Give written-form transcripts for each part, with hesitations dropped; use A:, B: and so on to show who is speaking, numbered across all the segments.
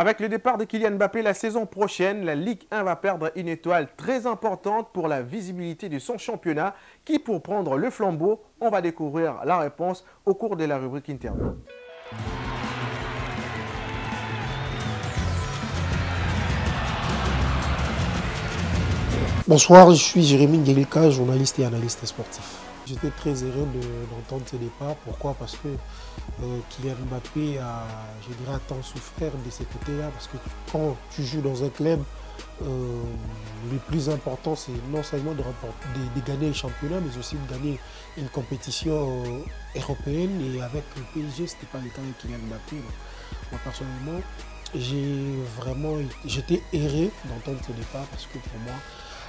A: Avec le départ de Kylian Mbappé la saison prochaine, la Ligue 1 va perdre une étoile très importante pour la visibilité de son championnat. Qui pour prendre le flambeau? On va découvrir la réponse au cours de la rubrique interview.
B: Bonsoir, je suis Jérémy Nguelika, journaliste et analyste sportif. J'étais très heureux d'entendre ce départ. Pourquoi? Parce que Kylian Mbappé a, je dirais, tant souffert de ces côtés-là. Parce que quand tu joues dans un club, le plus important, c'est non seulement de gagner le championnat, mais aussi de gagner une compétition européenne. Et avec le PSG, ce n'était pas le cas avec Kylian Mbappé. Donc, moi, personnellement, j'étais heureux d'entendre ce départ parce que pour moi,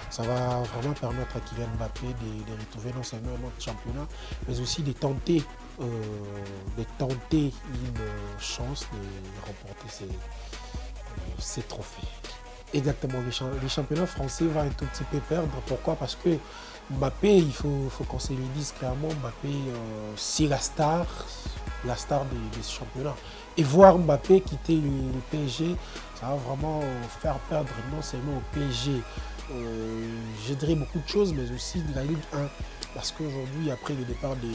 B: ça va vraiment permettre à Kylian Mbappé de retrouver non seulement notre championnat, mais aussi de tenter une chance de remporter ces trophées. Exactement, les championnats français vont un tout petit peu perdre. Pourquoi? Parce que Mbappé, il faut qu'on se le dise clairement, Mbappé, c'est la star de ce championnat. Et voir Mbappé quitter le PSG, ça va vraiment faire perdre non seulement au PSG, je dirais beaucoup de choses, mais aussi de la Ligue 1. Parce qu'aujourd'hui, après le départ de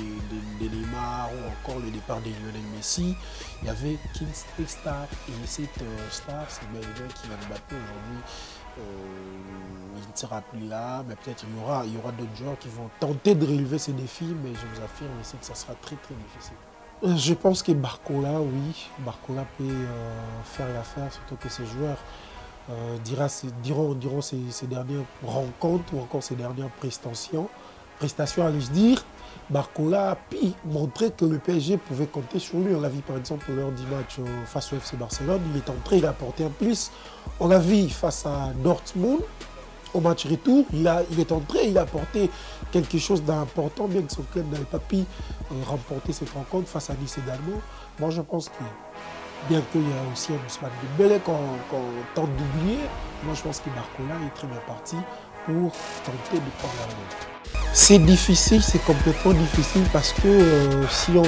B: Neymar ou encore le départ de Lionel Messi, il y avait qu'une star. Et cette star, c'est bien Kylian Mbappé. Aujourd'hui, il ne sera plus là, mais peut-être il y aura d'autres joueurs qui vont tenter de relever ces défis, mais je vous affirme ici que ça sera très très difficile. Je pense que Barcola, oui, Barcola peut faire l'affaire, surtout que ces joueurs diront ces dernières rencontres ou encore ces dernières prestations, allais-je dire, Barcola a pu montrer que le PSG pouvait compter sur lui. On l'a vu par exemple lors du match face au FC Barcelone, il est entré, il a apporté un plus. On l'a vu face à Dortmund, au match retour, il est entré, il a apporté quelque chose d'important, bien que son club n'avait pas pu remporter cette rencontre face à Nice également. Moi je pense que bien qu'il y a aussi un Ousmane Dembélé qu'on tente d'oublier, moi je pense que Barcola est très bien parti pour tenter de prendre la relève. C'est difficile, c'est complètement difficile parce que si on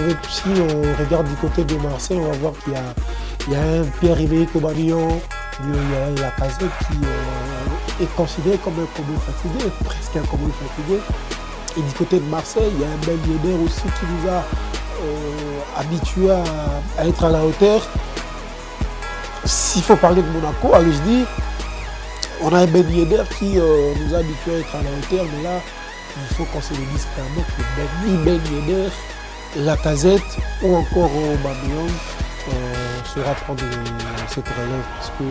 B: regarde du côté de Marseille, on va voir qu'il y a un Pierre-Emerick Aubameyang, il y a Lacazette qui est considéré comme un commun fatigué, presque un commun fatigué. Et du côté de Marseille, il y a un Ben Yedder aussi qui nous a habitués à être à la hauteur. S'il faut parler de Monaco, allez-je dire, on a un Ben Yedder qui nous a habitués à être à la hauteur, mais là, il faut qu'on se le dise clairement que Ben Yedder, Lacazette ou encore Aubameyang saura prendre cette relève parce que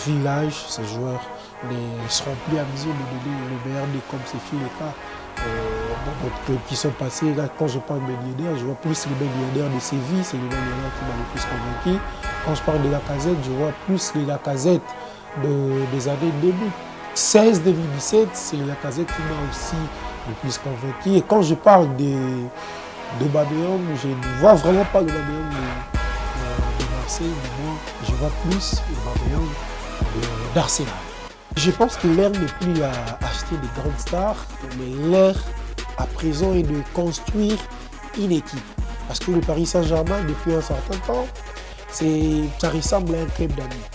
B: Village, ces joueurs ne seront plus à mesure de donner le meilleur de comme c'est fait le cas dans notre club qui sont passés. Là, quand je parle de Ben Yedder, je vois plus le Ben Yedder de Séville, c'est le Ben Yedder qui m'a le plus convaincu. Quand je parle de Lacazette, je vois plus les Lacazette des années 2016-2017, c'est le Lacazette qui m'a aussi le plus convaincu. Et quand je parle d'Aubameyang, je ne vois vraiment pas l'Aubameyang de Marseille, mais moi, je vois plus l'Aubameyang d'Arsenal. Je pense que l'heure n'est plus à acheter des grandes stars, mais l'heure à présent est de construire une équipe. Parce que le Paris Saint-Germain, depuis un certain temps, ça ressemble à un club d'amis.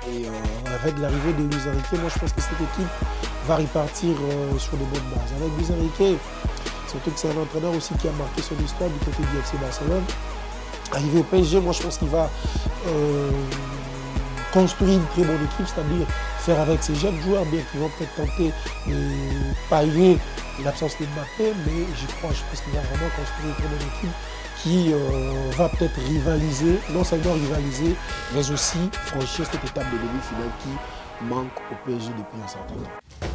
B: Et avec l'arrivée de Luis Enrique, moi je pense que cette équipe va repartir sur de bonnes bases. Avec Luis Enrique, surtout que c'est un entraîneur aussi qui a marqué son histoire du côté du FC Barcelone. Arrivé au PSG, moi je pense qu'il va construire une très bonne équipe, c'est-à-dire faire avec ces jeunes joueurs, bien qu'ils vont peut-être tenter de pallier l'absence de Mbappé, mais je pense qu'il va vraiment construire une très bonne équipe qui va peut-être rivaliser, non seulement rivaliser, mais aussi franchir cette étape de demi-finale qui manque au PSG depuis un certain temps.